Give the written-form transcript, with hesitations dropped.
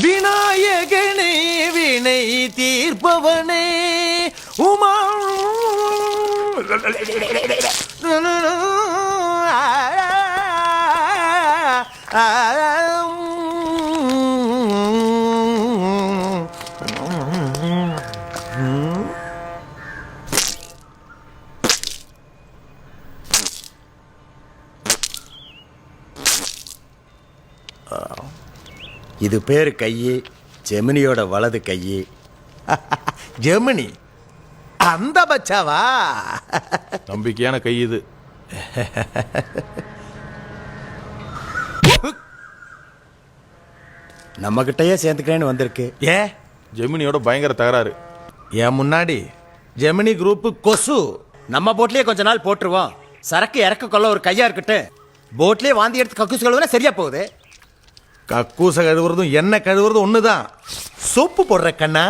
விநாயகனே வினை தீர்ப்பவனே உமா இது பேரு கையி, ஜெமினியோட வலது கையி. ஜெமினி அந்த பச்சாவா? நம்பிக்கையான கை இது. நம்ம கிட்டயே சேர்ந்துக்கிறேன்னு வந்திருக்கு. ஜெமினியோட பயங்கர தகராறு. ஏன் முன்னாடி ஜெமினி குரூப் கொசு. நம்ம போட்லயே கொஞ்ச நாள் போட்டுருவோம். சரக்கு இறக்க கொள்ள ஒரு கையா இருக்கட்டும். போட்லயே வாந்தி எடுத்து கக்கூஸ் கழுவுனா சரியா போகுது. கக்கூச கழுவுறதும் என்ன கழுவுறதும் ஒண்ணுதான். சோப்பு போடுற கண்ணா.